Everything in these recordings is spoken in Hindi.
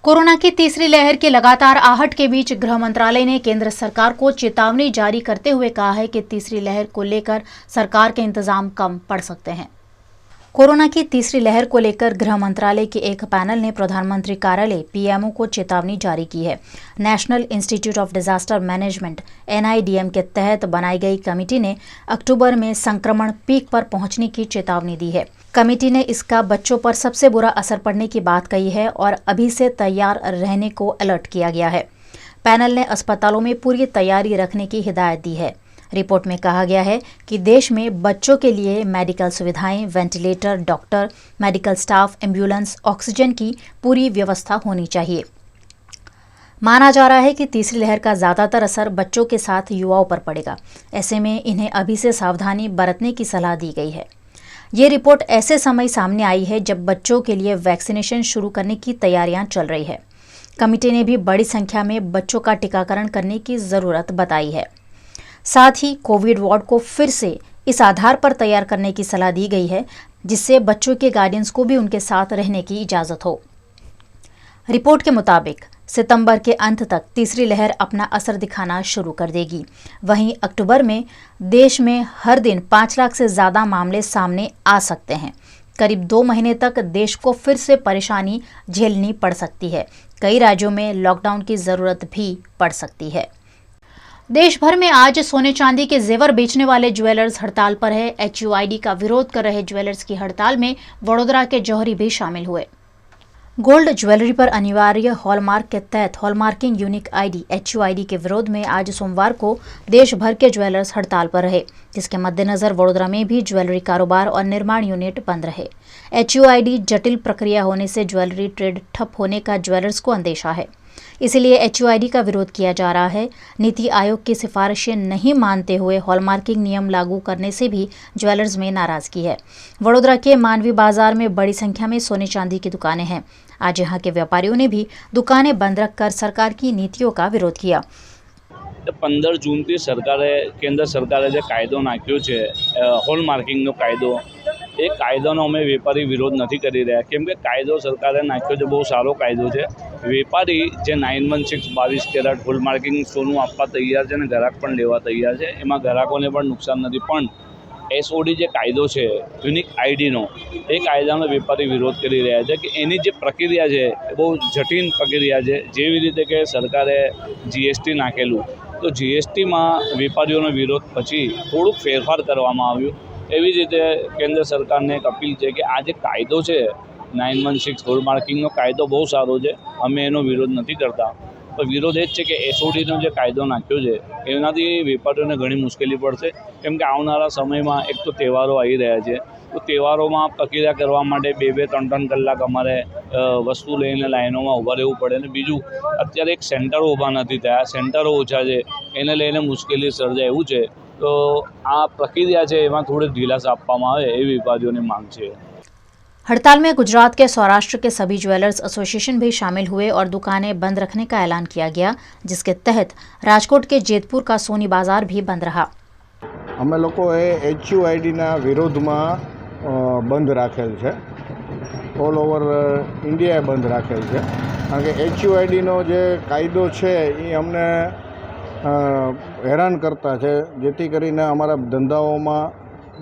कोरोना की तीसरी लहर के लगातार आहट के बीच गृह मंत्रालय ने केंद्र सरकार को चेतावनी जारी करते हुए कहा है कि तीसरी लहर को लेकर सरकार के इंतजाम कम पड़ सकते हैं। कोरोना की तीसरी लहर को लेकर गृह मंत्रालय के एक पैनल ने प्रधानमंत्री कार्यालय पीएमओ को चेतावनी जारी की है। National institute of disaster management (NIDM) के तहत बनाई गई कमेटी ने अक्टूबर में संक्रमण पीक पर पहुंचने की चेतावनी दी है। कमेटी ने इसका बच्चों पर सबसे बुरा असर पड़ने की बात कही है और अभी से तैयार रहने को अलर्ट किया गया है। पैनल ने अस्पतालों में पूरी तैयारी रखने की हिदायत दी है। रिपोर्ट में कहा गया है कि देश में बच्चों के लिए मेडिकल सुविधाएं, ventilator, doctor, medical staff, ambulance, oxygen की पूरी व्यवस्था होनी चाहिए। माना जा रहा है कि तीसरी लहर का ज्यादातर असर बच्चों के साथ युवाओं पर पड़ेगा। ऐसे में इन्हें अभी से सावधानी बरतने की सलाह दी गई है। ये रिपोर्ट ऐसे समय सामने आई है जब बच्चों के लिए वैक्सीनेशन शुरू करने की तैयारियां चल रही है। कमेटी ने भी बड़ी संख्या में बच्चों का टीकाकरण करने की जरूरत बताई है। साथ ही कोविड वार्ड को फिर से इस आधार पर तैयार करने की सलाह दी गई है जिससे बच्चों के गार्डियंस को भी उनके साथ रहने की इजाजत हो। रिपोर्ट के मुताबिक सितंबर के अंत तक तीसरी लहर अपना असर दिखाना शुरू कर देगी। वहीं अक्टूबर में देश में हर दिन 5 लाख से ज्यादा मामले सामने आ सकते हैं। करीब 2 महीने तक देश को फिर से परेशानी झेलनी पड़ सकती है। कई राज्यों में लॉकडाउन की जरूरत भी पड़ सकती है। देश भर में आज सोने चांदी के जेवर बेचने वाले ज्वेलर्स हड़ताल पर है। HUID का विरोध कर रहे ज्वेलर्स की हड़ताल में वडोदरा के जौहरी भी शामिल हुए। गोल्ड ज्वेलरी पर अनिवार्य हॉलमार्क के तहत हॉलमार्किंग यूनिक ID HUID के विरोध में आज सोमवार को देश भर के ज्वेलर्स हड़ताल पर रहे, जिसके मद्देनजर वडोदरा में भी ज्वेलरी कारोबार और निर्माण यूनिट बंद रहे। HUID जटिल प्रक्रिया होने से ज्वेलरी ट्रेड ठप होने का ज्वेलर्स को अंदेशा है, इसलिए HUID का विरोध किया जा रहा है। नीति आयोग की सिफारिशें नहीं मानते हुए हॉलमार्किंग नियम लागू करने से भी ज्वेलर्स में नाराजगी है। वडोदरा के मानवी बाजार में बड़ी संख्या में सोने चांदी की दुकानें हैं। आज यहां के व्यापारियों ने भी दुकानें बंद रखकर सरकार की नीतियों का विरोध किया। 15 જૂનથી કેન્દ્ર સરકારે જે કાયદો નાખ્યો છે હોલમાર્કિંગનો કાયદો, એ કાયદાનો અમે વેપારી વિરોધ નથી કરી રહ્યા, કેમ કે કાયદો સરકારે નાખ્યો છે, બહુ સારો કાયદો છે। વેપારી જે 916 22 કેરેટ હોલમાર્કિંગ સોનું આપવા તૈયાર છે અને ગ્રાહક પણ લેવા તૈયાર છે, એમાં ગ્રાહકોને પણ નુકસાન નથી। પણ SOD જે કાયદો છે યુનિક IDનો, એ કાયદાનો વેપારી વિરોધ કરી રહ્યા છે કે એની જે પ્રક્રિયા છે એ બહુ જટિલ પ્રક્રિયા છે। જેવી રીતે કે સરકારે GST નાખેલું, તો GSTમાં વેપારીઓનો વિરોધ પછી થોડુંક ફેરફાર કરવામાં આવ્યું। એવી જ રીતે કેન્દ્ર સરકારને એક અપીલ છે કે આ જે કાયદો છે 916 હોલમાર્કિંગનો કાયદો બહુ સારો છે, અમે એનો વિરોધ નથી કરતા। પણ વિરોધ એ જ છે કે SODનો જે કાયદો નાખ્યો છે એનાથી વેપારીઓને ઘણી મુશ્કેલી પડશે, કેમ કે આવનારા સમયમાં એક તો તહેવારો આવી રહ્યા છે, તો તહેવારોમાં પ્રક્રિયા કરવા માટે 2-2 3-3 કલાક અમારે વસ્તુ લઈને લાઈનોમાં ઊભા રહેવું પડે। અને બીજું અત્યારે એક સેન્ટરો ઊભા નથી થયા, સેન્ટરો ઓછા છે, એને લઈને મુશ્કેલી સર્જાય એવું છે। તો આ પ્રક્રિયા છે એમાં થોડી ઢીલાસ આપવામાં આવે એવી વેપારીઓની માંગ છે। हड़ताल में गुजरात के सौराष्ट्र के सभी ज्वेलर्स एसोसिएशन भी शामिल हुए और दुकानें बंद रखने का ऐलान किया गया, जिसके तहत राजकोट के जेतपुर का सोनी बाजार भी बंद रहा। અમે લોકોએ HUIDના વિરોધમાં બંધ રાખેલ છે, ઓલ ઓવર ઇન્ડિયાએ બંધ રાખેલ છે, કારણ કે HUIDનો જે કાયદો છે એ અમને હેરાન કરતા છે, જેથી કરીને અમારા ધંધાઓમાં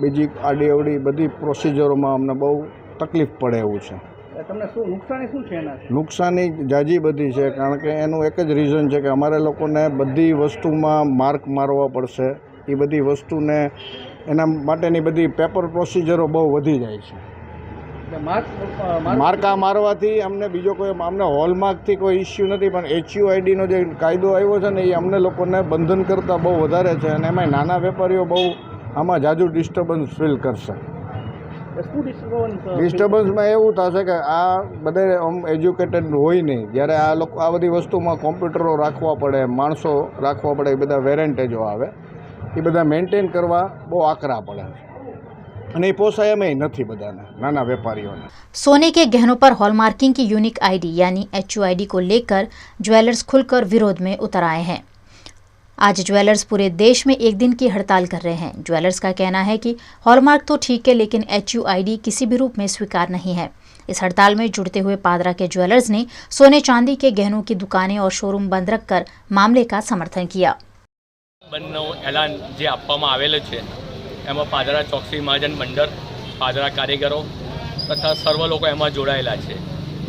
બીજી આડી અવડી બધી પ્રોસિજરોમાં અમને બહુ તકલીફ પડે એવું છે। તમને શું નુકસાની શું છે એના? નુકસાની જાજી બધી છે, કારણ કે એનું એક જ રીઝન છે કે અમારે લોકોને બધી વસ્તુમાં માર્ક મારવા પડશે। એ બધી વસ્તુને એના માટેની બધી પેપર પ્રોસિજરો બહુ વધી જાય છે। માર્કા મારવાથી અમને બીજો કોઈ અમને હોલમાર્કથી કોઈ ઇસ્યુ નથી, પણ HUIDનો જે કાયદો આવ્યો છે ને એ અમને લોકોને બંધન કરતાં બહુ વધારે છે, અને એમાંય નાના વેપારીઓ બહુ આમાં જાજુ ડિસ્ટર્બન્સ ફીલ કરશે। ડિસ્ટર્બન્સમાં એવું થશે કે આ બધે એજ્યુકેટેડ હોય નહીં, જ્યારે આ લોકો આ બધી વસ્તુમાં કોમ્પ્યુટરો રાખવા પડે, માણસો રાખવા પડે, એ બધા વેરેન્ટેજો આવે, એ બધા મેન્ટેન કરવા બહુ આકરા પડે અને એ પોસાય એમ નથી બધાને, નાના વેપારીઓને। सोने के गहनों पर हॉलमार्किंग की यूनिक ID यानी HUID को लेकर ज्वेलर्स खुलकर विरोध में उतर आए हैं। आज ज्वेलर्स पूरे देश में एक दिन की हड़ताल कर रहे हैं। ज्वेलर्स का कहना है कि हॉलमार्क तो ठीक है, लेकिन HUID किसी भी रूप में स्वीकार नहीं है। इस हड़ताल में जुड़ते हुए पादरा के ज्वेलर्स ने सोने चांदी के गहनों की दुकानें और शोरूम बंद रखकर मामले का समर्थन किया। બંધનો એલાન જે આપવામાં આવેલો છે એમાં પાદરા ચોકસી મહાજન મંડળ, પાદરા કારીગરો તથા સર્વ લોકો એમાં જોડાયેલા છે।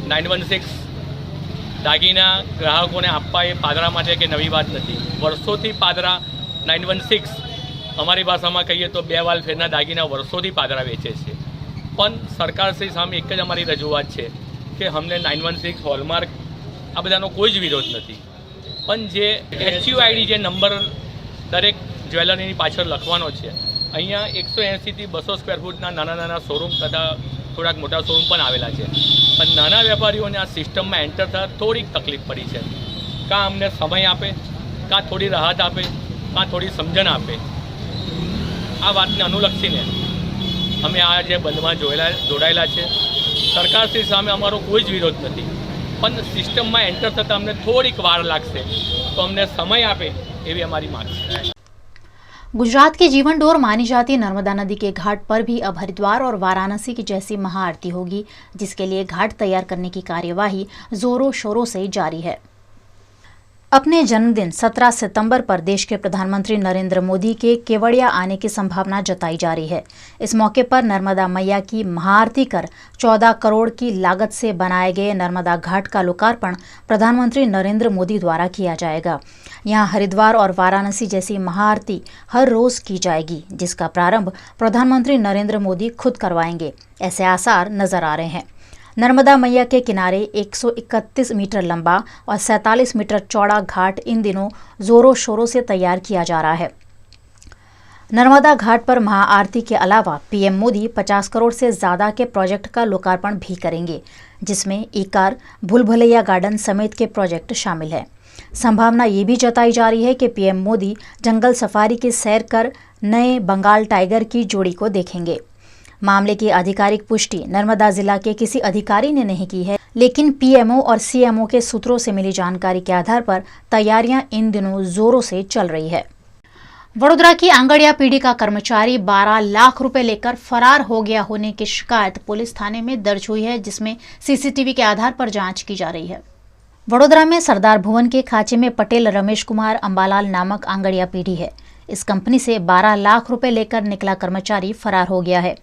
916 દાગીના ગ્રાહકોને આપવા એ પાદરા માટે કે નવી વાત નથી। વર્ષોથી પાદરા 916 અમારી ભાષામાં કહીએ તો બે વાલ ફેરના દાગીના વર્ષોથી પાદરા વેચે છે। પણ સરકારશ્રી સામે એક જ અમારી રજૂઆત છે કે અમને 916 હોલમાર્ક આ બધાનો કોઈ જ વિરોધ નથી, પણ જે HUID જે નંબર દરેક જ્વેલરીની પાછળ લખવાનો છે, અહીંયા 180 થી 200 સ્ક્વેર ફૂટના નાના શોરૂમ તથા થોડાક મોટા શોરૂમ પણ આવેલા છે, પણ નાના વેપારીઓને આ સિસ્ટમમાં એન્ટર થતા થોડીક તકલીફ પડી છે। કાં અમને સમય આપે, કાં થોડી રાહત આપે, કાં થોડી સમજણ આપે। આ વાતને અનુલક્ષીને અમે આ જે બંધમાં જોડાયેલા છે। સરકારશ્રી સામે અમારો કોઈ જ વિરોધ નથી, પણ સિસ્ટમમાં એન્ટર થતાં અમને થોડીક વાર लागશે, તો અમને સમય આપે એવી हमारी मांग है। गुजरात की जीवन डोर मानी जाती नर्मदा नदी के घाट पर भी अब हरिद्वार और वाराणसी की जैसी महाआरती होगी, जिसके लिए घाट तैयार करने की कार्यवाही जोरों शोरों से जारी है। अपने जन्मदिन 17 सितंबर पर देश के प्रधानमंत्री नरेंद्र मोदी के केवड़िया आने की संभावना जताई जा रही है। इस मौके पर नर्मदा मैया की महाआरती कर 14 करोड़ की लागत से बनाए गए नर्मदा घाट का लोकार्पण प्रधानमंत्री नरेंद्र मोदी द्वारा किया जाएगा। यहाँ हरिद्वार और वाराणसी जैसी महाआरती हर रोज की जाएगी, जिसका प्रारंभ प्रधानमंत्री नरेंद्र मोदी खुद करवाएंगे, ऐसे आसार नजर आ रहे हैं। नर्मदा मैया के किनारे 131 मीटर लंबा और 47 मीटर चौड़ा घाट इन दिनों जोरों शोरों से तैयार किया जा रहा है। नर्मदा घाट पर महाआरती के अलावा पीएम मोदी 50 करोड़ से ज्यादा के प्रोजेक्ट का लोकार्पण भी करेंगे, जिसमें ईकार, भूल भुलैया गार्डन समेत के प्रोजेक्ट शामिल है। संभावना ये भी जताई जा रही है कि पीएम मोदी जंगल सफारी की सैर कर नए बंगाल टाइगर की जोड़ी को देखेंगे। मामले की आधिकारिक पुष्टि नर्मदा जिला के किसी अधिकारी ने नहीं की है, लेकिन पीएमओ और सीएमओ के सूत्रों से मिली जानकारी के आधार पर तैयारियां इन दिनों जोरों से चल रही है। वडोदरा की आंगड़िया पीढ़ी का कर्मचारी 12 लाख रुपए लेकर फरार हो गया होने की शिकायत पुलिस थाने में दर्ज हुई है, जिसमें सीसीटीवी के आधार पर जांच की जा रही है। वडोदरा में सरदार भुवन के खांचे में पटेल रमेश कुमार अंबालाल नामक आंगड़िया पीढ़ी है। इस कंपनी से 12 लाख रुपए लेकर निकला कर्मचारी फरार हो गया है।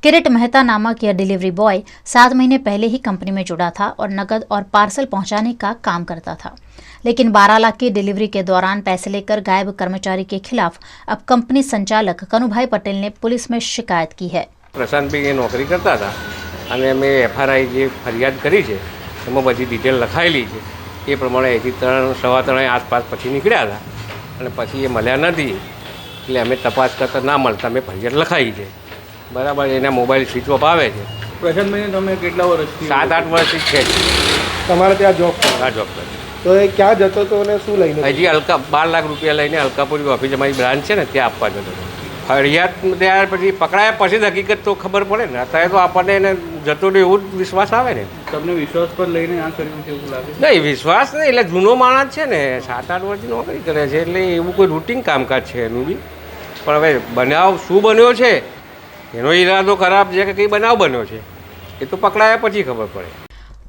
किरीट मेहता नामक यह डिलीवरी बॉय 7 महीने पहले ही कंपनी में जुड़ा था और नकद और पार्सल पहुंचाने का काम करता था, लेकिन 12 लाख की डिलीवरी के दौरान पैसे लेकर गायब कर्मचारी के खिलाफ अब कंपनी संचालक कनुभाई पटेल ने पुलिस में शिकायत की है। प्रशांत भाई नौकरी करता था અને અમે એફઆરઆઈ જે ફરિયાદ કરી છે એમાં બધી ડિટેલ લખાયેલી છે, એ પ્રમાણે અહીંથી 3-3:15 આસપાસ પછી નીકળ્યા હતા અને પછી એ મળ્યા નથી, એટલે અમે તપાસ કરતાં ના મળતા અમે ફરિયાદ લખાઈ છે। બરાબર, એના મોબાઈલ સ્વિચ ઓફ આવે છે। પ્રશાંતભાઈને તમે કેટલા વર્ષથી 7-8 વર્ષથી છે તમારે ત્યાં જોબ આ જોબ કરે। તો એ ક્યાં જતો હતો અને શું લઈને હજી 12 લાખ રૂપિયા લઈને અલકાપુરી ઓફિસ અમારી બ્રાન્ચ છે ને ત્યાં આપવા જતો હતો। ફરિયાદ ત્યાર પછી પકડાયા પછી જ હકીકત તો ખબર પડે ને, અત્યારે તો આપણને એને જતો રહ્યો એવું જ વિશ્વાસ આવે ને। તમને વિશ્વાસ પર લઈને આ કર્યું છે એવું લાગે? નહીં, વિશ્વાસ નહીં, એટલે જૂનો માણસ છે ને, 7-8 વર્ષથી નોકરી કરે છે, એટલે એવું કોઈ રૂટીન કામકાજ છે એનું બી। પણ હવે બનાવ શું બન્યો છે, એનો ઈરાદો ખરાબ છે કે કંઈ બનાવ બન્યો છે, એ તો પકડાયા પછી ખબર પડે।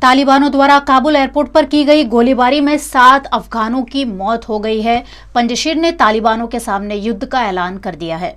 तालिबानों द्वारा काबुल एयरपोर्ट पर की गई गोलीबारी में 7 अफगानों की मौत हो गई है। पंजशीर ने तालिबानों के सामने युद्ध का ऐलान कर दिया है।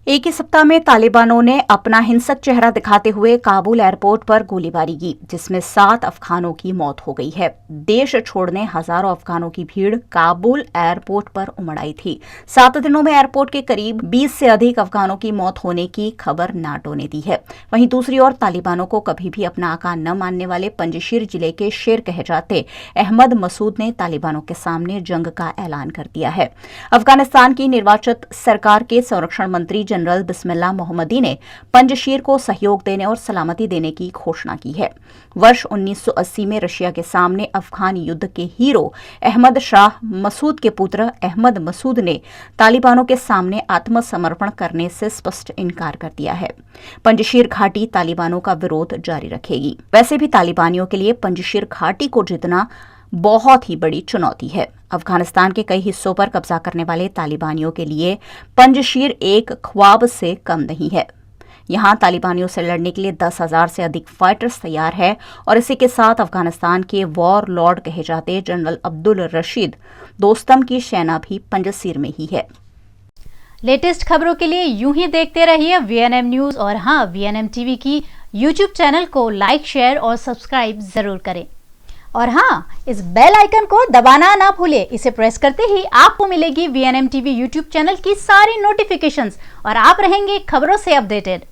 एक ही सप्ताह में तालिबानों ने अपना हिंसक चेहरा दिखाते हुए काबुल एयरपोर्ट पर गोलीबारी की, जिसमें 7 अफगानों की मौत हो गई है। देश छोड़ने हजारों अफगानों की भीड़ काबुल एयरपोर्ट पर उमड़ आई थी। 7 दिनों में एयरपोर्ट के करीब 20 से अधिक अफगानों की मौत होने की खबर नाटो ने दी है। वहीं दूसरी ओर तालिबानों को कभी भी अपना आका न मानने वाले पंजशीर जिले के शेर कहे जाते अहमद मसूद ने तालिबानों के सामने जंग का ऐलान कर दिया है। अफगानिस्तान की निर्वाचित सरकार के संरक्षण मंत्री जनरल बिस्मिल्लाह मोहम्मदी ने पंजशीर को सहयोग देने और सलामती देने की घोषणा की है। वर्ष 1980 में रशिया के सामने अफगान युद्ध के हीरो अहमद शाह मसूद के पुत्र अहमद मसूद ने तालिबानों के सामने आत्मसमर्पण करने से स्पष्ट इनकार कर दिया है। पंजशीर घाटी तालिबानों का विरोध जारी रखेगी। वैसे भी तालिबानियों के लिए पंजशीर घाटी को जीतना बहुत ही बड़ी चुनौती है। अफगानिस्तान के कई हिस्सों पर कब्जा करने वाले तालिबानियों के लिए पंजशीर एक ख्वाब से कम नहीं है। यहाँ तालिबानियों से लड़ने के लिए 10,000 से अधिक फाइटर्स तैयार है और इसी के साथ अफगानिस्तान के वॉर लॉर्ड कहे जाते जनरल अब्दुल रशीद दोस्तम की सेना भी पंजसीर में ही है। लेटेस्ट खबरों के लिए यूं ही देखते रहिए VNM न्यूज और हाँ, VNM टीवी की YouTube चैनल को लाइक, शेयर और सब्सक्राइब जरूर करें। और हाँ, इस बेल आइकन को दबाना ना भूलें। इसे प्रेस करते ही आपको मिलेगी VNM टीवी YouTube चैनल की सारी नोटिफिकेशंस और आप रहेंगे खबरों से अपडेटेड।